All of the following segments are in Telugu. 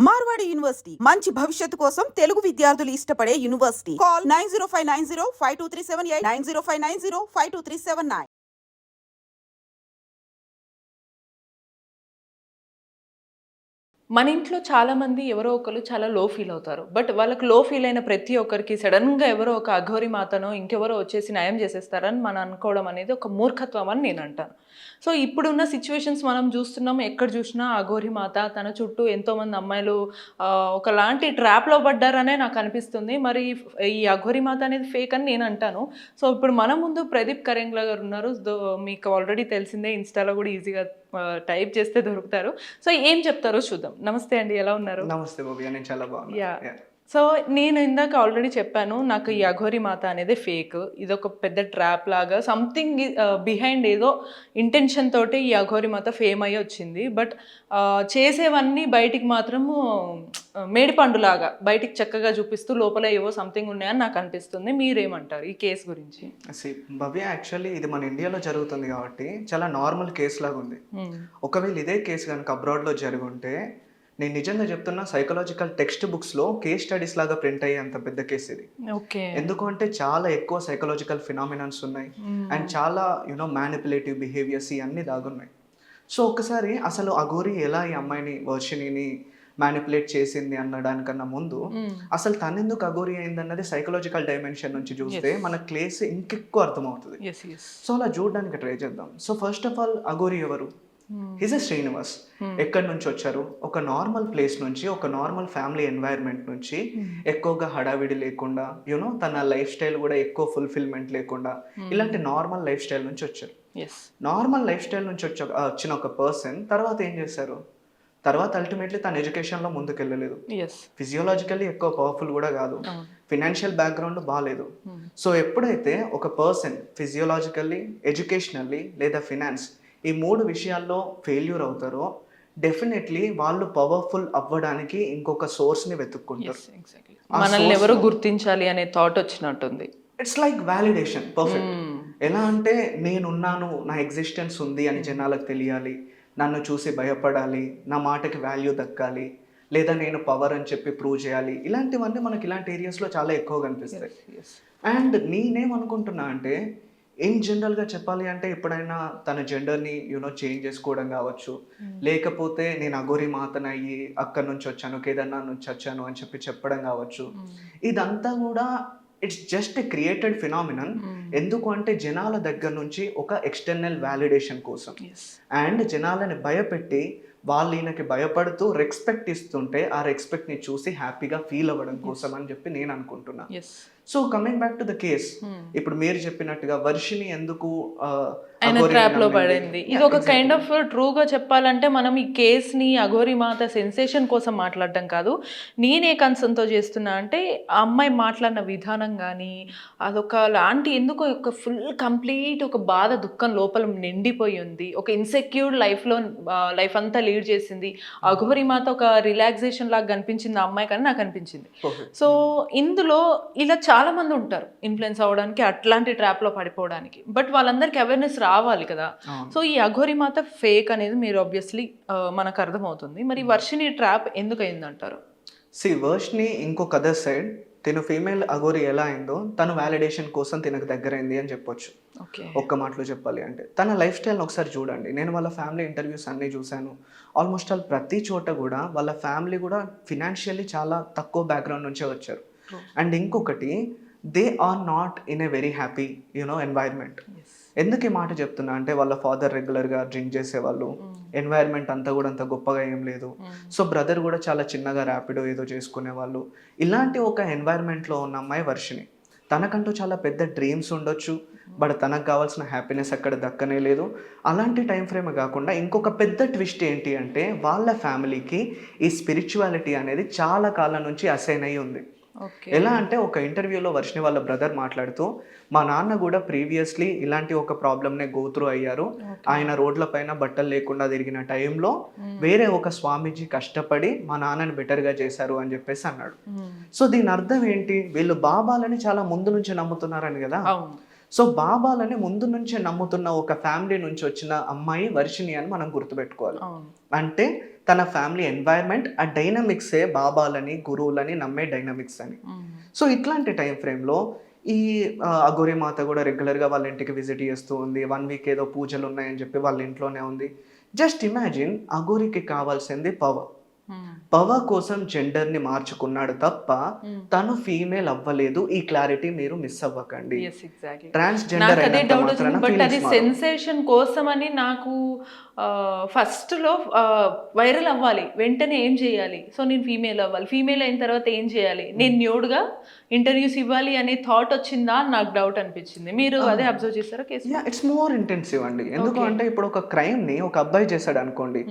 మార్వాడి యూనివర్సిటీ మంచి భవిష్యత్తు కోసం తెలుగు విద్యార్థులు ఇష్టపడే యూనివర్సిటీ. కాల్ 9059052378 9059052379. మన ఇంట్లో చాలామంది ఎవరో ఒకరు చాలా లో ఫీల్ అవుతారు. బట్ వాళ్ళకి లో ఫీల్ అయిన ప్రతి ఒక్కరికి సడన్‌గా ఎవరో ఒక అఘోరి మాతనో, ఇంకెవరో వచ్చేసి నయం చేసేస్తారని మనం అనుకోవడం అనేది ఒక మూర్ఖత్వం అని నేను అంటాను. సో, ఇప్పుడున్న సిట్యుయేషన్స్ మనం చూస్తున్నాం. ఎక్కడ చూసినా అఘోరి మాత, తన చుట్టూ ఎంతోమంది అమ్మాయిలు ఒకలాంటి ట్రాప్‌లో పడ్డారనే నాకు అనిపిస్తుంది. మరి ఈ అఘోరి మాత అనేది ఫేక్ అని నేను అంటాను. సో, ఇప్పుడు మన ముందు ప్రదీప్ కరేంగ్ల గారు ఉన్నారు. మీకు ఆల్రెడీ తెలిసిందే, ఇన్‌స్టాలో కూడా ఈజీగా టైప్ చేస్తే దొరుకుతారు. సో, ఏం చెప్తారో చూద్దాం. నమస్తే అండి, ఎలా ఉన్నారు? నమస్తే భవ్య, నేను చాలా బాగున్నా. యాహ్! సో, నేను ఇందాక ఆల్రెడీ చెప్పాను. నాకు ఈ అఘోరి మాత అనేది ఫేక్. ఇదొక పెద్ద ట్రాప్ లాగా సంథింగ్ బిహైండ్ ఏదో ఇంటెన్షన్ తోటి ఈ అఘోరి మాత ఫేమ్ అయ్యి వచ్చింది. బట్ చేసేవన్నీ బయటికి మాత్రము మేడిపండులాగా బయటికి చక్కగా చూపిస్తూ లోపల ఏవో సంథింగ్ ఉన్నాయని నాకు అనిపిస్తుంది. మీరేమంటారు ఈ కేసు గురించి? భవ్య, యాక్చువల్లీ ఇది మన ఇండియాలో జరుగుతుంది కాబట్టి చాలా నార్మల్ కేసు లాగా ఉంది. ఒకవేళ ఇదే కేసు కనుక అబ్రాడ్లో జరుగుంటే, నేను నిజంగా చెప్తున్నా, సైకలాజికల్ టెక్స్ట్ బుక్స్లో కేస్ స్టడీస్ లాగా ప్రింట్ అయ్యే అంత పెద్ద కేసు ఇది. ఓకే. ఎందుకంటే చాలా ఎక్కువ సైకలాజికల్ ఫినామినన్స్ ఉన్నాయి అండ్ చాలా మ్యానిపులేటివ్ బిహేవియర్స్ ఇవన్నీ దాగున్నాయి. సో ఒకసారి అసలు అఘోరి ఎలా ఈ అమ్మాయిని, వర్షిణిని మ్యానిపులేట్ చేసింది అనడానికన్నా ముందు అసలు తనెందుకు అఘోరి అయింది అన్నది సైకలాజికల్ డైమెన్షన్ నుంచి చూస్తే మన కేసు ఇంకెక్కువ అర్థమవుతుంది. సో అలా చూడడానికి ట్రై చేద్దాం. So first of all, Aghori ఎవరు? హిజ్ ఎ శ్రీనివాస్. ఎక్కడి నుంచి వచ్చారు? ఒక నార్మల్ ప్లేస్ నుంచి, ఒక నార్మల్ ఫ్యామిలీ ఎన్వైర్న్మెంట్ నుంచి, ఎక్కువగా హడావిడి లేకుండా, తన లైఫ్ స్టైల్ కూడా ఎక్కువ ఫుల్ఫిల్మెంట్ లేకుండా, ఇలాంటి నార్మల్ లైఫ్ స్టైల్ నుంచి వచ్చారు. నార్మల్ లైఫ్ స్టైల్ నుంచి వచ్చిన ఒక పర్సన్ తర్వాత ఏం చేశారు? తర్వాత అల్టిమేట్లీ తన ఎడ్యుకేషన్లో ముందుకు వెళ్ళలేదు. ఫిజియోలాజికల్లీ ఎక్కువ పవర్ఫుల్ కూడా కాదు, ఫినాన్షియల్ బ్యాక్గ్రౌండ్ బాగాలేదు. సో ఎప్పుడైతే ఒక పర్సన్ ఫిజియోలాజికల్లీ, ఎడ్యుకేషనల్లీ లేదా ఫినాన్స్, ఈ మూడు విషయాల్లో ఫెయిల్యూర్ అవుతారో, డెఫినెట్లీ వాళ్ళు పవర్ఫుల్ అవ్వడానికి ఇంకొక సోర్స్ని వెతుక్కుంటారు. మనల్ని ఎవరు గుర్తించాలి అనే థాట్ వచ్చినట్టుంది. It's like validation. పర్ఫెక్ట్. ఎలా అంటే, నేనున్నాను, నా ఎగ్జిస్టెన్స్ ఉంది అని జనాలకు తెలియాలి, నన్ను చూసి భయపడాలి, నా మాటకి వాల్యూ దక్కాలి, లేదా నేను పవర్ అని చెప్పి ప్రూవ్ చేయాలి. ఇలాంటివన్నీ మనకి ఇలాంటి ఏరియాస్లో చాలా ఎక్కువ కనిపిస్తాయి. అండ్ నేనేమనుకుంటున్నా అంటే, ఇన్ జనరల్గా చెప్పాలి అంటే, ఎప్పుడైనా తన జెండర్ని చేంజ్ చేసుకోవడం కావచ్చు, లేకపోతే నేను అఘోరి మాతనయ్యి అక్కడి నుంచి వచ్చాను, కేదార్నాథ్ నుంచి వచ్చాను అని చెప్పి చెప్పడం కావచ్చు, ఇదంతా కూడా ఇట్స్ జస్ట్ క్రియేటెడ్ ఫినామినన్. ఎందుకు అంటే, జనాల దగ్గర నుంచి ఒక ఎక్స్టర్నల్ వ్యాలిడేషన్ కోసం, అండ్ జనాలని భయపెట్టి వాళ్ళు ఈయనకి భయపడుతూ రెస్పెక్ట్ ఇస్తుంటే ఆ రెస్పెక్ట్ని చూసి హ్యాపీగా ఫీల్ అవ్వడం కోసం అని చెప్పి నేను అనుకుంటున్నా. So coming back to the case, ఇప్పుడు మీరు చెప్పినట్టుగా వర్షిని ఎందుకు ట్రాప్ లో పడింది, ఇది ఒక కైండ్ ఆఫ్ ట్రూగా చెప్పాలంటే, మనం ఈ కేసుని అఘోరి మాత సెన్సేషన్ కోసం మాట్లాడటం కాదు. నేనే కన్సర్న్తో చేస్తున్నా అంటే, ఆ అమ్మాయి మాట్లాడిన విధానం కానీ అదొక లాంటి, ఎందుకో ఒక ఫుల్ కంప్లీట్ ఒక బాధ, దుఃఖం లోపల నిండిపోయి ఉంది. ఒక ఇన్సెక్యూర్డ్ లైఫ్ అంతా లీడ్ చేసింది. అఘోరి మాత ఒక రిలాక్సేషన్ లాగా కనిపించింది ఆ అమ్మాయి, కానీ నాకు అనిపించింది. సో ఇందులో ఇలా చాలా మంది ఉంటారు ఇన్ఫ్లుయెన్స్ అవ్వడానికి, అట్లాంటి ట్రాప్ లో పడిపోవడానికి. బట్ వాళ్ళందరికీ అవేర్నెస్ రావాలి కదా. సో ఈ అఘోరి మాత ఫేక్ అనేది మీరు ఆబ్వియస్లీ మనకు అర్థమవుతుంది. మరి వర్షిని ట్రాప్ ఎందుకు అయిందంటారు? వర్షిని ఇంకొక అదర్ సైడ్, తను ఫీమేల్ అఘోరి ఎలా అయిందో తను వ్యాలిడేషన్ కోసం తనకు దగ్గరైంది అని చెప్పొచ్చు. ఒక్క మాటలో చెప్పాలి అంటే, తన లైఫ్ స్టైల్ని ఒకసారి చూడండి. నేను వాళ్ళ ఫ్యామిలీ ఇంటర్వ్యూస్ అన్నీ చూశాను. ఆల్మోస్ట్ ఆల్ ప్రతి చోట కూడా వాళ్ళ ఫ్యామిలీ కూడా ఫినాన్షియల్లీ చాలా తక్కువ బ్యాక్గ్రౌండ్ నుంచే వచ్చారు. అండ్ ఇంకొకటి, they are not in a very happy environment. ఎందుకు ఈ మాట చెప్తున్నా అంటే, వాళ్ళ ఫాదర్ రెగ్యులర్గా డ్రింక్ చేసేవాళ్ళు, ఎన్వైర్న్మెంట్ అంతా కూడా అంత గొప్పగా ఏం లేదు. సో బ్రదర్ కూడా చాలా చిన్నగా ర్యాపిడో ఏదో చేసుకునేవాళ్ళు. ఇలాంటి ఒక ఎన్వైర్న్మెంట్లో ఉన్న అమ్మాయి వర్షిని. తనకంటూ చాలా పెద్ద డ్రీమ్స్ ఉండొచ్చు, బట్ తనకు కావాల్సిన హ్యాపీనెస్ అక్కడ దక్కనే లేదు. అలాంటి టైం ఫ్రేమ్ కాకుండా ఇంకొక పెద్ద ట్విస్ట్ ఏంటి అంటే, వాళ్ళ ఫ్యామిలీకి ఈ స్పిరిచువాలిటీ అనేది చాలా కాలం నుంచి అసైన్ అయ్యి ఉంది. ఎలా అంటే, ఒక ఇంటర్వ్యూలో వర్షిని వాళ్ళ బ్రదర్ మాట్లాడుతూ, మా నాన్న కూడా ప్రీవియస్లీ ఇలాంటి ఒక ప్రాబ్లమ్నే గో త్రూ అయ్యారు. ఆయన రోడ్ల పైన బట్టలు లేకుండా తిరిగిన టైంలో వేరే ఒక స్వామీజీ కష్టపడి మా నాన్నని బెటర్గా చేశారు అని చెప్పేసి అన్నాడు. సో దీని అర్థం ఏంటి? వీళ్ళు బాబాలని చాలా ముందు నుంచి నమ్ముతున్నారని కదా. సో బాబాలని ముందు నుంచే నమ్ముతున్న ఒక ఫ్యామిలీ నుంచి వచ్చిన అమ్మాయి వర్షిణి అని మనం గుర్తుపెట్టుకోవాలి. అవును. అంటే తన ఫ్యామిలీ ఎన్వైర్న్మెంట్ ఆ డైనమిక్సే బాబాలని గురువులని నమ్మే డైనమిక్స్ అని. సో ఇట్లాంటి టైం ఫ్రేమ్లో ఈ అఘోరి మాత కూడా రెగ్యులర్గా వాళ్ళ ఇంటికి విజిట్ చేస్తూ ఉంది. 1 వీక్ ఏదో పూజలు ఉన్నాయని చెప్పి వాళ్ళ ఇంట్లోనే ఉంది. జస్ట్ ఇమాజిన్, అఘోరికి కావాల్సింది పవర్. పవర్ కోసం జెండర్ని మార్చుకున్నాడు తప్ప తను ఫీమేల్ అవ్వలేదు. ఈ క్లారిటీ మీరు మిస్ అవ్వకండి. ట్రాన్స్జెండర్ అదే డౌట్ వచ్చింది, బట్ అది సెన్సేషన్ కోసమని నాకు ఫస్ట్ లో వైరల్ అవ్వాలి, వెంటనే ఏం చేయాలి, సో నేను ఫీమేల్ అవ్వాలి, ఫీమేల్ అయిన తర్వాత ఏం చేయాలి, నేను న్యూడ్గా ఇంటర్వ్యూస్ ఇవ్వాలి అనే థాట్ వచ్చిందా అని నాకు డౌట్ అనిపించింది. మీరు అదే అబ్జర్వ్ చేస్తారా కేసు? ఇట్స్ మోర్ ఇంటెన్సివ్ అండి. ఎందుకు అంటే ఇప్పుడు ఒక క్రైమ్ ని ఒక అబ్బాయి చేశాడు అనుకోండి,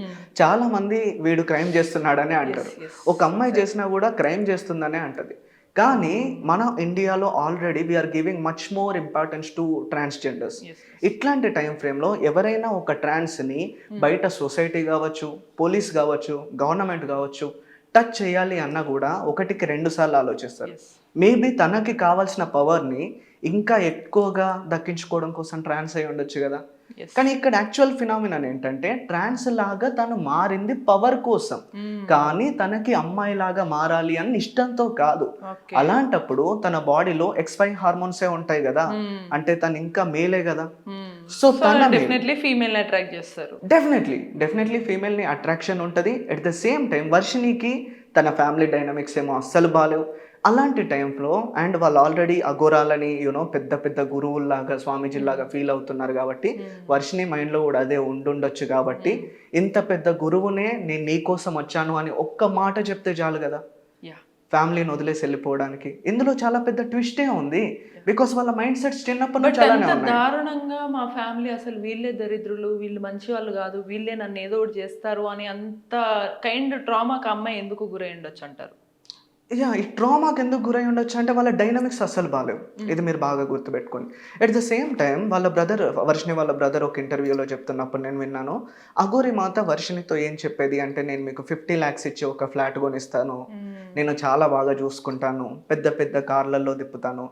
చాలా మంది వీడు క్రైమ్ చేస్తున్నాడనే అంటారు. ఒక అమ్మాయి చేసినా కూడా క్రైమ్ చేస్తుందనే అంటది. కానీ మన ఇండియాలో already we are giving much more importance to transgenders. ఇట్లాంటి టైం ఫ్రేమ్లో ఎవరైనా ఒక ట్రాన్స్ని బయట సొసైటీ కావచ్చు, పోలీస్ కావచ్చు, గవర్నమెంట్ కావచ్చు టచ్ చేయాలి అన్నా కూడా 1కి 2 సార్లు ఆలోచిస్తారు. మేబీ తనకి కావాల్సిన పవర్ని ఇంకా ఎక్కువగా దక్కించుకోవడం కోసం ట్రాన్స్ అయి ఉండొచ్చు కదా. కానీ ఇక్కడ యాక్చువల్ ఫినామినన్ ఏంటంటే, ట్రాన్స్ లాగా తను మారింది పవర్ కోసం, కానీ తనకి అమ్మాయి లాగా మారాలి అని ఇష్టంతో కాదు. అలాంటప్పుడు తన బాడీలో XY హార్మోన్సే ఉంటాయి కదా, అంటే తను ఇంకా మేలే కదా. సో తన డెఫినెట్లీ ఫీమేల్ అట్రాక్ట్ చేస్తారు. డెఫినెట్లీ ఫీమేల్ ని అట్రాక్షన్ ఉంటుంది. అట్ ద సేమ్ టైం వర్షినికి తన ఫ్యామిలీ డైనమిక్స్ ఏమో అస్సలు బాలేవు. అలాంటి టైంలో అండ్ వాళ్ళు ఆల్రెడీ అఘోరాలని పెద్ద పెద్ద గురువుల్లాగా స్వామీజీలాగా ఫీల్ అవుతున్నారు కాబట్టి వర్షిని మైండ్లో కూడా అదే ఉండుండొచ్చు. కాబట్టి ఇంత పెద్ద గురువునే నేను నీ కోసం వచ్చాను అని ఒక్క మాట చెప్తే చాలు కదా ఫ్యామిలీని వదిలేసి వెళ్ళిపోవడానికి. ఇందులో చాలా పెద్ద ట్విస్టే ఉంది. బికాస్ వాళ్ళ మైండ్ సెట్స్ చిన్నప్పటి నుంచి అలానే ఉన్నాయి. దారుణంగా మా ఫ్యామిలీ అసలు వీళ్ళే దరిద్రులు, వీళ్ళు మంచి వాళ్ళు కాదు, వీళ్ళే నన్ను ఏదో ఒకటి చేస్తారు అని అంత కైండ్ ట్రామాకి అమ్మాయి ఎందుకు గురై ఉండొచ్చు అంటారు? ఈ ట్రామాకి ఎందుకు గురై ఉండొచ్చు అంటే వాళ్ళ డైనమిక్స్ అస్సలు బాగాలేవు. ఇది మీరు బాగా గుర్తుపెట్టుకోండి. అట్ ద సేమ్ టైం వాళ్ళ బ్రదర్, వర్షిని వాళ్ళ బ్రదర్ ఒక ఇంటర్వ్యూలో చెప్తున్నప్పుడు నేను విన్నాను, అఘోరి మాత వర్షినితో ఏం చెప్పేది అంటే, నేను మీకు 50 lakhs ఇచ్చి ఒక ఫ్లాట్ కొనిస్తాను, నేను చాలా బాగా చూసుకుంటాను, పెద్ద పెద్ద కార్లలో తిప్పుతాను.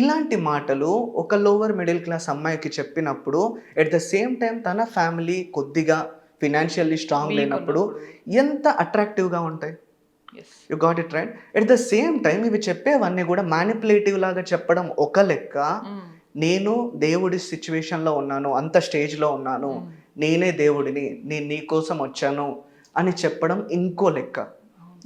ఇలాంటి మాటలు ఒక లోవర్ మిడిల్ క్లాస్ అమ్మాయికి చెప్పినప్పుడు ఎట్ ద సేమ్ టైం తన ఫ్యామిలీ కొద్దిగా ఫినాన్షియల్లీ స్ట్రాంగ్ లేనప్పుడు ఎంత అట్రాక్టివ్గా ఉంటాయి. You got it right. At the same time ఇవి చెప్పేవన్నీ కూడా మ్యానిపులేటివ్ లాగా చెప్పడం ఒక లెక్క, నేను దేవుడి సిచ్యువేషన్లో ఉన్నాను, అంత స్టేజ్లో ఉన్నాను, నేనే దేవుడిని, నేను నీ కోసం వచ్చాను అని చెప్పడం ఇంకో లెక్క.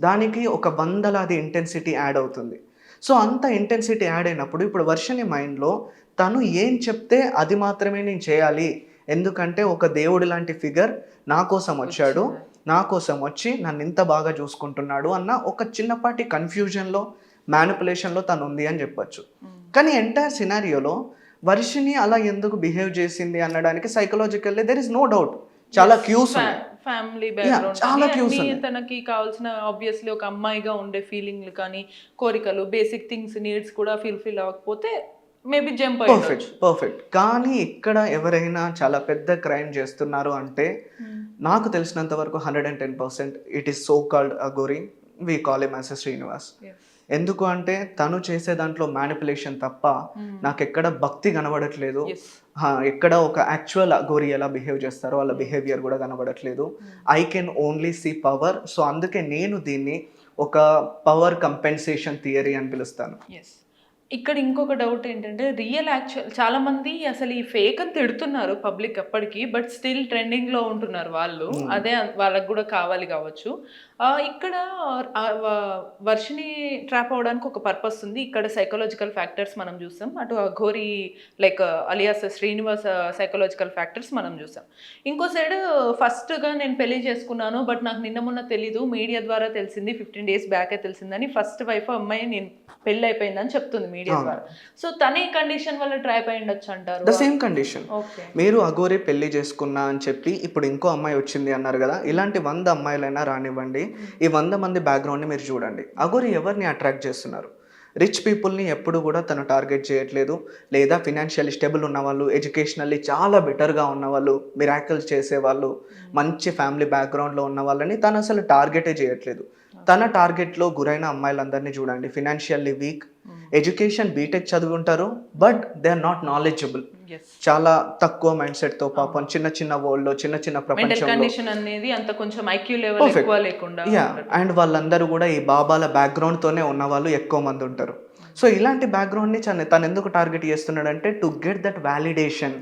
దానికి ఒక 100 ఇంటెన్సిటీ యాడ్ అవుతుంది. సో అంత ఇంటెన్సిటీ యాడ్ అయినప్పుడు ఇప్పుడు వర్షిని మైండ్లో తను ఏం చెప్తే అది మాత్రమే నేను చేయాలి, ఎందుకంటే ఒక దేవుడి లాంటి ఫిగర్ నా కోసం వచ్చాడు, నా కోసం వచ్చి నన్ను ఇంత బాగా చూసుకుంటున్నాడు అన్న ఒక చిన్నపాటి కన్ఫ్యూజన్లో, మ్యానిపులేషన్లో తను ఉంది అని చెప్పొచ్చు. కానీ ఎంటైర్ సినారియోలో వర్షిని అలా ఎందుకు బిహేవ్ చేసింది అనడానికి psychologically there is no doubt చాలా క్యూస్ ఉన్నాయి. ఫ్యామిలీ చాలా క్యూస్ బ్యాక్గ్రౌండ్, తనకి కావాల్సిన ఆబ్వియస్లీ ఒక అమ్మాయిగా ఉండే ఫీలింగ్లు కానీ కోరికలు, బేసిక్ థింగ్స్, నీడ్స్ కూడా ఫుల్ఫిల్ అవ్వకపోతే మేబీ జంప్ అయ్యొచ్చు. పర్ఫెక్ట్. కానీ ఇక్కడ ఎవరైనా చాలా పెద్ద క్రైమ్ చేస్తున్నారు అంటే నాకు తెలిసినంత వరకు 110% it is so called Aghori, we call him as Srinivas. ఎందుకు అంటే తను చేసే దాంట్లో మ్యానిపులేషన్ తప్ప నాకు ఎక్కడ భక్తి కనబడట్లేదు, ఎక్కడ ఒక యాక్చువల్ అఘోరి ఎలా బిహేవ్ చేస్తారో వాళ్ళ బిహేవియర్ కూడా కనబడట్లేదు. I can only see power. So అందుకే నేను దీన్ని ఒక పవర్ కంపెన్సేషన్ థియరీ అని పిలుస్తాను. ఇక్కడ ఇంకొక డౌట్ ఏంటంటే, చాలా మంది అసలు ఈ ఫేక్ అని తిడుతున్నారు పబ్లిక్ అప్పటికి, బట్ స్టిల్ ట్రెండింగ్లో ఉంటున్నారు వాళ్ళు, అదే వాళ్ళకి కూడా కావాలి కావచ్చు. ఇక్కడ వర్షిని ట్రాప్ అవడానికి ఒక పర్పస్ ఉంది. ఇక్కడ సైకలాజికల్ ఫ్యాక్టర్స్ మనం చూసాం, అటు Aghori like alias Srinivas psychological factors మనం చూసాం. ఇంకో సైడ్ ఫస్ట్గా నేను పెళ్లి చేసుకున్నాను, బట్ నాకు నిన్న మొన్న తెలీదు, మీడియా ద్వారా తెలిసింది, 15 days బ్యాకే తెలిసిందని ఫస్ట్ వైఫ్ అమ్మాయి నేను పెళ్ళి అయిపోయిందని చెప్తుంది మీడియా ద్వారా. సో తనే కండిషన్ వల్ల ట్రాప్ అయి ఉండొచ్చు అంటారు. The same condition. మీరు అఘోరి పెళ్లి చేసుకున్నా అని చెప్పి ఇప్పుడు ఇంకో అమ్మాయి వచ్చింది అన్నారు కదా, ఇలాంటి 100 అమ్మాయిలైనా రానివ్వండి, ఈ 100 మంది బ్యాక్గ్రౌండ్ని మీరు చూడండి. అఘోరి ఎవరిని అట్రాక్ట్ చేస్తున్నారు? రిచ్ పీపుల్ని ఎప్పుడు కూడా తను టార్గెట్ చేయట్లేదు, లేదా ఫినాన్షియల్లీ స్టేబుల్ ఉన్నవాళ్ళు, ఎడ్యుకేషనల్లీ చాలా బెటర్గా ఉన్నవాళ్ళు, మిరాకిల్స్ చేసేవాళ్ళు, మంచి ఫ్యామిలీ బ్యాక్గ్రౌండ్లో ఉన్న వాళ్ళని తను అసలు టార్గెటే చేయట్లేదు. తన టార్గెట్లో గురైన అమ్మాయిలందరినీ చూడండి, ఫినాన్షియల్లీ వీక్, ఎడ్యుకేషన్ బీటెక్ చదివి ఉంటారు, but they are not knowledgeable. చాలా తక్కువ మైండ్ సెట్ తో పాపం చిన్న చిన్న వరల్డ్ లో చిన్న చిన్న ప్రపంచంలో కండిషన్ అనేది అంత కొంచెం ఐక్యూ లెవెల్ ఎక్కువ లేకుండా అండ్ వాళ్ళందరూ కూడా ఈ బాబాల బ్యాక్గ్రౌండ్ తోనే ఉన్న వాళ్ళు ఎక్కువ మంది ఉంటారు. సో ఇలాంటి బ్యాక్గ్రౌండ్ ని తను ఎందుకు టార్గెట్ చేస్తున్నాడంటే టు గెట్ దట్ వ్యాలిడేషన్.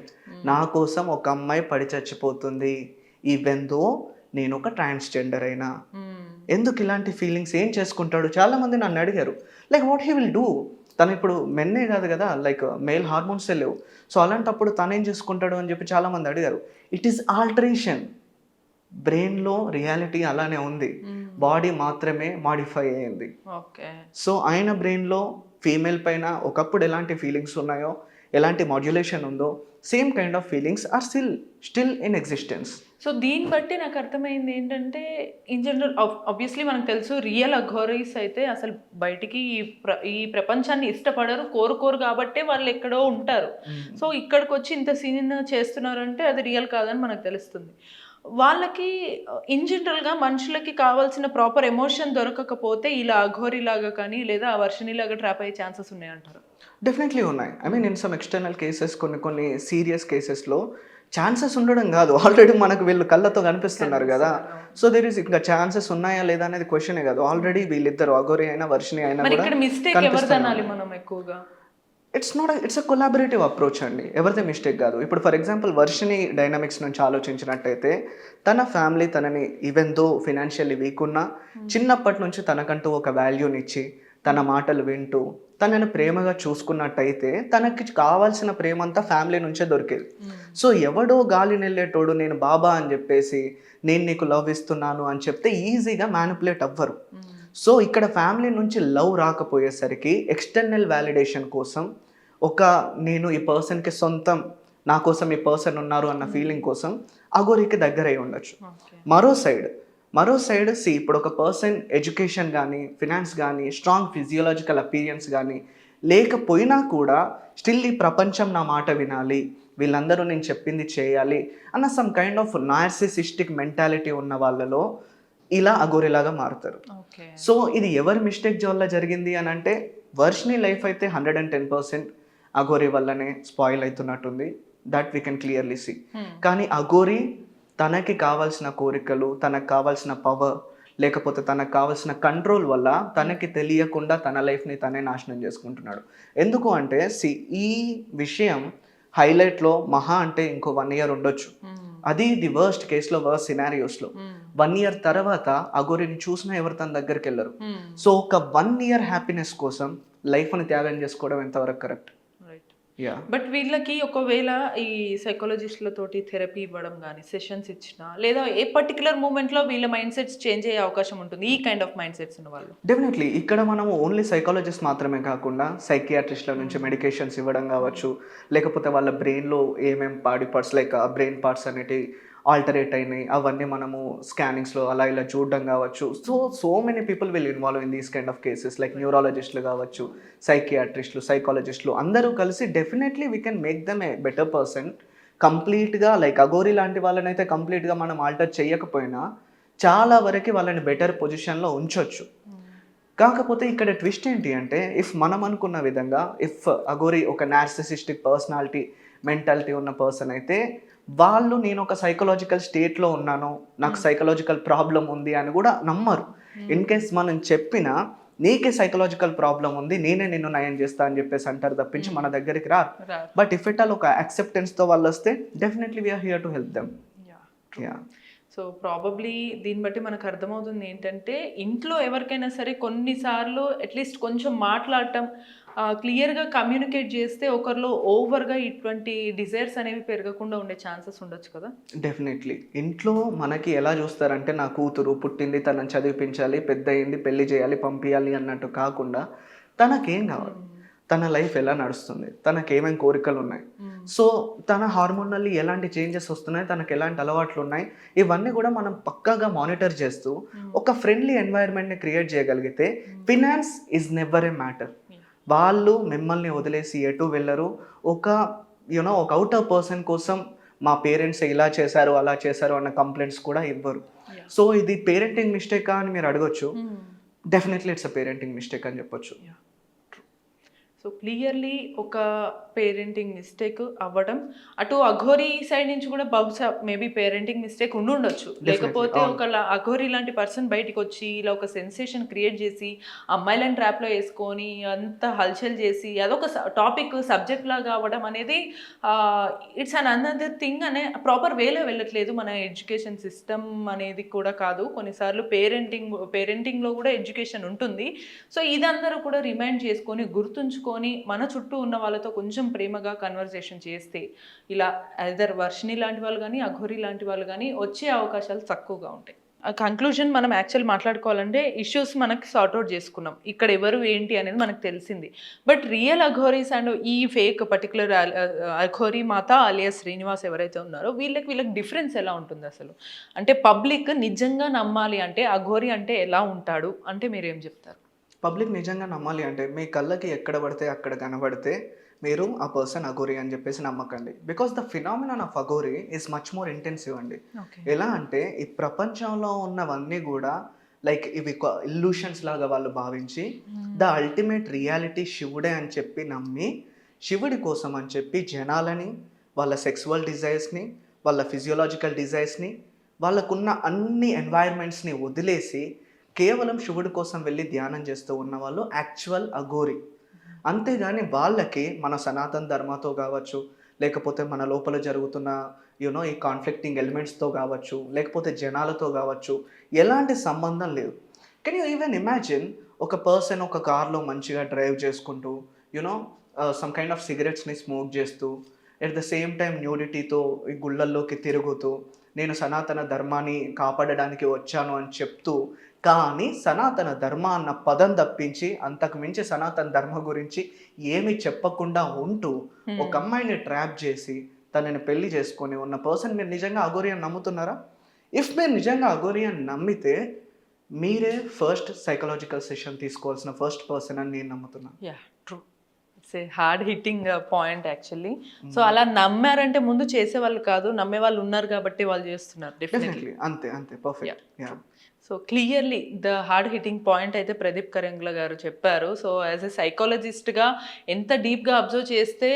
నా కోసం ఒక అమ్మాయి పడి చచ్చిపోతుంది ఈవెన్ దో నేను ఒక ట్రాన్స్జెండర్ అయినా. ఎందుకు ఇలాంటి ఫీలింగ్స్ ఏం చేసుకుంటాడు? చాలా మంది నన్ను అడిగారు like what he will do. తను ఇప్పుడు మెన్నే కాదు కదా, లైక్ మేల్ హార్మోన్సే లేవు. సో అలాంటప్పుడు తనేం చేసుకుంటాడు అని చెప్పి చాలా మంది అడిగారు. It is alteration. బ్రెయిన్లో రియాలిటీ అలానే ఉంది, బాడీ మాత్రమే మాడిఫై అయ్యింది. సో ఆయన బ్రెయిన్లో ఫీమేల్ పైన ఒకప్పుడు ఎలాంటి ఫీలింగ్స్ ఉన్నాయో, ఎలాంటి మాడ్యులేషన్ ఉందో, same kind of feelings are still in existence. So దీన్ని బట్టి నాకు అర్థమైంది ఏంటంటే ఇన్ జనరల్ ఆబ్వియస్లీ మనకు తెలుసు రియల్ అఘోరీస్ అయితే అసలు బయటికి ఈ ప్రపంచాన్ని ఇష్టపడరు, కోరుకోరు కాబట్టే వాళ్ళు ఎక్కడో ఉంటారు. సో ఇక్కడికి వచ్చి ఇంత సీన్ చేస్తున్నారంటే అది రియల్ కాదని మనకు తెలుస్తుంది. వాళ్ళకి ఇన్ జనరల్గా మనుషులకి కావాల్సిన ప్రాపర్ ఎమోషన్ దొరకకపోతే ఇలా అఘోరీలాగా కానీ లేదా ఆ వర్షనిలాగా ట్రాప్ అయ్యే ఛాన్సెస్ ఉన్నాయంటారు? డెఫినెట్లీ ఉన్నాయి. I mean in some external cases, కొన్ని సీరియస్ కేసెస్లో ఛాన్సెస్ ఉండడం కాదు, ఆల్రెడీ మనకు వీళ్ళు కళ్ళతో కనిపిస్తున్నారు కదా. సో దేర్ ఇస్ ఇంకా ఛాన్సెస్ ఉన్నాయా లేదా అనేది క్వశ్చనే కాదు. ఆల్రెడీ వీళ్ళిద్దరు అఘోరి అయినా వర్షిని అయినా ఎక్కువగా ఇట్స్ అ కొలాబరేటివ్ అప్రోచ్ అండి. ఎవరిదే మిస్టేక్ కాదు. ఇప్పుడు ఫర్ ఎగ్జాంపుల్ వర్షిని డైనమిక్స్ నుంచి ఆలోచించినట్టయితే తన ఫ్యామిలీ తనని ఈవెన్ దో ఫినాన్షియల్లీ వీక్ ఉన్నా చిన్నప్పటి నుంచి తనకంటూ ఒక వాల్యూనిచ్చి తన మాటలు వింటూ తనని ప్రేమగా చూసుకున్నట్టయితే తనకి కావాల్సిన ప్రేమ అంతా ఫ్యామిలీ నుంచే దొరికేది. సో ఎవడో గాలి నెల్లేటోడు నేను బాబా అని చెప్పేసి నేను నీకు లవ్ ఇస్తున్నాను అని చెప్తే ఈజీగా మ్యానిపులేట్ అవ్వరు. సో ఇక్కడ ఫ్యామిలీ నుంచి లవ్ రాకపోయేసరికి ఎక్స్టర్నల్ వ్యాలిడేషన్ కోసం నేను ఈ పర్సన్కి సొంతం, నా కోసం ఈ పర్సన్ ఉన్నారు అన్న ఫీలింగ్ కోసం అఘోరికి దగ్గర అయి ఉండొచ్చు. మరో సైడ్ ఇప్పుడు ఒక పర్సన్ ఎడ్యుకేషన్ కానీ ఫినాన్స్ కానీ స్ట్రాంగ్ ఫిజియోలాజికల్ అపీరియన్స్ కానీ లేకపోయినా కూడా స్టిల్ ఈ ప్రపంచం నా మాట వినాలి, వీళ్ళందరూ నేను చెప్పింది చేయాలి అన్న some kind of narcissistic mentality ఉన్న వాళ్ళలో ఇలా అఘోరిలాగా మారుతారు. సో ఇది ఎవరి మిస్టేక్ వల్ల జరిగింది అని అంటే వర్షిని లైఫ్ అయితే 110% అఘోరి వల్లనే స్పాయిల్ అవుతున్నట్టుంది. That we can clearly see. కానీ అఘోరి తనకి కావాల్సిన కోరికలు, తనకు కావాల్సిన పవర్, లేకపోతే తనకు కావాల్సిన కంట్రోల్ వల్ల తనకి తెలియకుండా తన లైఫ్ని తనే నాశనం చేసుకుంటున్నాడు. ఎందుకు అంటే ఈ విషయం హైలైట్లో మహా అంటే ఇంకో 1 year ఉండొచ్చు. అది ది వర్స్ట్ కేసులో, వర్స్ట్ సినారియోస్లో 1 year తర్వాత అఘోరిని చూసినా ఎవరు తన దగ్గరికి వెళ్ళరు. సో ఒక 1 year హ్యాపీనెస్ కోసం లైఫ్ని త్యాగం చేసుకోవడం ఎంతవరకు కరెక్ట్? బట్ వీళ్ళకి ఒకవేళ ఈ సైకాలజిస్టులతోటి థెరపీ ఇవ్వడం కానీ సెషన్స్ ఇచ్చినా లేదా ఏ పర్టికులర్ మూమెంట్లో వీళ్ళ మైండ్ సెట్స్ చేంజ్ అయ్యే అవకాశం ఉంటుంది ఈ కైండ్ ఆఫ్ మైండ్ సెట్స్ ఉన్న వాళ్ళు? డెఫినెట్లీ ఇక్కడ మనము ఓన్లీ సైకాలజిస్ట్ మాత్రమే కాకుండా సైకియాట్రిస్ట్ల నుంచి మెడికేషన్స్ ఇవ్వడం కావచ్చు, లేకపోతే వాళ్ళ బ్రెయిన్లో ఏమేమి body parts like brain parts అనేటివి ఆల్టరేట్ అయినాయి అవన్నీ మనము స్కానింగ్స్లో అలా ఇలా చూడడం కావచ్చు. So many people will involve in these kind of cases like న్యూరాలజిస్టులు కావచ్చు, సైకియాట్రిస్టులు, సైకాలజిస్టులు అందరూ కలిసి definitely we can make them a better person. కంప్లీట్గా లైక్ అఘోరి లాంటి వాళ్ళని అయితే కంప్లీట్గా మనం ఆల్టర్ చేయకపోయినా చాలా వరకు వాళ్ళని బెటర్ పొజిషన్లో ఉంచవచ్చు. కాకపోతే ఇక్కడ ట్విస్ట్ ఏంటి అంటే ఇఫ్ మనం అనుకున్న విధంగా ఇఫ్ అఘోరి ఒక నార్సిసిస్టిక్ పర్సనాలిటీ మెంటాలిటీ ఉన్న పర్సన్ అయితే వాళ్ళు నేను ఒక సైకలాజికల్ స్టేట్లో ఉన్నాను, నాకు సైకలాజికల్ ప్రాబ్లం ఉంది అని కూడా నమ్మరు. ఇన్ కేస్ మనం చెప్పినా నీకే సైకలాజికల్ ప్రాబ్లం ఉంది, నేనే నిన్ను నయం చేస్తా అని చెప్పేసి అంటారు తప్పించి మన దగ్గరికి రారు. బట్ ఇఫ్ ఇట్ ఆల్ ఒక యాక్సెప్టెన్స్తో వాళ్ళు వస్తే definitely we are here to help them. So probably దీన్ని బట్టి మనకు అర్థమవుతుంది ఏంటంటే ఇంట్లో ఎవరికైనా సరే కొన్నిసార్లు అట్లీస్ట్ కొంచెం మాట్లాడటం, క్లియర్గా కమ్యూనికేట్ చేస్తే ఒకరిలో ఓవర్గా ఇటువంటి డిజైర్స్ అనేవి పెరగకుండా ఉండే ఛాన్సెస్ ఉండొచ్చు కదా. డెఫినెట్లీ ఇంట్లో మనకి ఎలా చూస్తారంటే నా కూతురు పుట్టింది, తనని చదివించాలి, పెద్ద అయింది, పెళ్లి చేయాలి, పంపించాలి అన్నట్టు కాకుండా తనకేం కావాలి, తన లైఫ్ ఎలా నడుస్తుంది, తనకి ఏమేమి కోరికలు ఉన్నాయి, సో తన హార్మోనల్లీ ఎలాంటి చేంజెస్ వస్తున్నాయి, తనకు ఎలాంటి అలవాట్లు ఉన్నాయి, ఇవన్నీ కూడా మనం పక్కాగా మానిటర్ చేస్తూ ఒక ఫ్రెండ్లీ ఎన్వైరన్మెంట్ని క్రియేట్ చేయగలిగితే finance is never A matter. వాళ్ళు మిమ్మల్ని వదిలేసి ఎటు వెళ్ళరు. ఒక ఒక అవుటర్ పర్సన్ కోసం మా పేరెంట్స్ ఇలా చేశారు అలా చేశారు అన్న కంప్లైంట్స్ కూడా ఇవ్వరు. సో ఇది పేరెంటింగ్ మిస్టేకా అని మీరు అడగొచ్చు. Definitely it's a parenting mistake అని చెప్పొచ్చు. సో క్లియర్లీ ఒక పేరెంటింగ్ మిస్టేక్ అవ్వడం, అటు అఘోరి సైడ్ నుంచి కూడా బహుశా మేబీ పేరెంటింగ్ మిస్టేక్ ఉండొచ్చు. లేకపోతే ఒక అఘోరి లాంటి పర్సన్ బయటికి వచ్చి ఇలా ఒక సెన్సేషన్ క్రియేట్ చేసి అమ్మాయిలను ట్రాప్లో వేసుకొని అంత హల్చల్ చేసి అదొక టాపిక్ సబ్జెక్ట్ లాగా అవ్వడం అనేది ఇట్స్ అన్ అనదర్ థింగ్ అనే ప్రాపర్ వేలో వెళ్ళట్లేదు. మన ఎడ్యుకేషన్ సిస్టమ్ అనేది కూడా కాదు, కొన్నిసార్లు పేరెంటింగ్లో కూడా ఎడ్యుకేషన్ ఉంటుంది. సో ఇదందరూ కూడా రిమైండ్ చేసుకొని గుర్తుంచుకొని మన చుట్టూ ఉన్న వాళ్ళతో కొంచెం ప్రేమగా కన్వర్సేషన్ చేస్తే ఇలా ఐదర్ వర్షిని లాంటి వాళ్ళు కానీ అఘోరి లాంటి వాళ్ళు కానీ వచ్చే అవకాశాలు తక్కువగా ఉంటాయి. ఆ కంక్లూజన్ మనం యాక్చువల్ మాట్లాడుకోవాలంటే ఇష్యూస్ మనకి సార్ట్అవుట్ చేసుకున్నాం, ఇక్కడ ఎవరు ఏంటి అనేది మనకు తెలిసింది. బట్ రియల్ అఘోరీస్ అండ్ ఈ ఫేక్ పర్టికులర్ అఘోరి మాత అలియాస్ శ్రీనివాస్ ఎవరైతే ఉన్నారో వీళ్ళకి డిఫరెన్స్ ఎలా ఉంటుంది అసలు? అంటే పబ్లిక్ నిజంగా నమ్మాలి అంటే అఘోరి అంటే ఎలా ఉంటాడు అంటే మీరు ఏం చెప్తారు? పబ్లిక్ నిజంగా నమ్మాలి అంటే మీ కళ్ళకి ఎక్కడ పడితే అక్కడ కనబడితే మీరు ఆ పర్సన్ అఘోరి అని చెప్పేసి నమ్మకండి. Because the phenomenon of Aghori is much more intensive అండి. ఎలా అంటే ఈ ప్రపంచంలో ఉన్నవన్నీ కూడా లైక్ ఇవి ఇల్యూషన్స్ లాగా వాళ్ళు భావించి ద అల్టిమేట్ రియాలిటీ శివుడే అని చెప్పి నమ్మి శివుడి కోసం అని చెప్పి జనాలని, వాళ్ళ సెక్సువల్ డిజైర్స్ని, వాళ్ళ ఫిజియోలాజికల్ డిజైర్స్ని, వాళ్ళకున్న అన్ని ఎన్వైర్మెంట్స్ని వదిలేసి కేవలం శివుడి కోసం వెళ్ళి ధ్యానం చేస్తూ ఉన్న వాళ్ళు యాక్చువల్ అఘోరి. అంతేగాని వాళ్ళకి మన సనాతన ధర్మతో కావచ్చు, లేకపోతే మన లోపల జరుగుతున్న ఈ కాన్ఫ్లిక్టింగ్ ఎలిమెంట్స్తో కావచ్చు, లేకపోతే జనాలతో కావచ్చు ఎలాంటి సంబంధం లేదు. కెన్ యూ ఈవెన్ ఇమాజిన్ ఒక పర్సన్ ఒక కార్లో మంచిగా డ్రైవ్ చేసుకుంటూ సమ్ కైండ్ ఆఫ్ సిగరెట్స్ని స్మోక్ చేస్తూ ఎట్ ద సేమ్ టైం న్యూడిటీతో ఈ గుళ్ళల్లోకి తిరుగుతూ నేను సనాతన ధర్మాన్ని కాపాడడానికి వచ్చాను అని చెప్తూ, కానీ సనాతన ధర్మ అన్న పదం తప్పించి అంతకు మించి సనాతన ధర్మ గురించి ఏమీ చెప్పకుండా ఉంటూ ఒక అమ్మాయిని ట్రాప్ చేసి తనని పెళ్లి చేసుకొని ఉన్న పర్సన్ మీరు నిజంగా అఘోరి అని నమ్ముతున్నారా? ఇఫ్ మీరు నిజంగా అఘోరి అని నమ్మితే మీరే ఫస్ట్ సైకలాజికల్ సెషన్ తీసుకోవాల్సిన ఫస్ట్ పర్సన్ అని నేను నమ్ముతున్నాను. It's a hard hitting point actually. So అలా నమ్మారంటే ముందు చేసేవాళ్ళు కాదు, నమ్మే వాళ్ళు ఉన్నారు కాబట్టి వాళ్ళు చేస్తున్నారు. డెఫినెట్లీ అంతే perfect. So clearly the hard hitting point అయితే ప్రదీప్ కరెంగ్ల గారు చెప్పారు. సో యాజ్ ఎ సైకాలజిస్ట్గా ఎంత డీప్గా అబ్జర్వ్ చేస్తే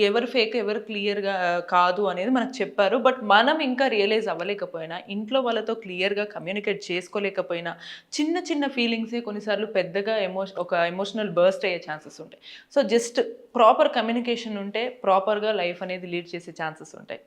ఎవరు ఫేక్ ఎవరు క్లియర్గా కాదు అనేది మనకు చెప్పారు. బట్ మనం ఇంకా రియలైజ్ అవ్వలేకపోయినా, ఇంట్లో వాళ్ళతో క్లియర్గా కమ్యూనికేట్ చేసుకోలేకపోయినా, చిన్న చిన్న ఫీలింగ్సే కొన్నిసార్లు పెద్దగా ఒక ఎమోషనల్ బర్స్ట్ అయ్యే ఛాన్సెస్ ఉంటాయి. సో జస్ట్ ప్రాపర్ కమ్యూనికేషన్ ఉంటే ప్రాపర్గా లైఫ్ అనేది లీడ్ చేసే ఛాన్సెస్ ఉంటాయి.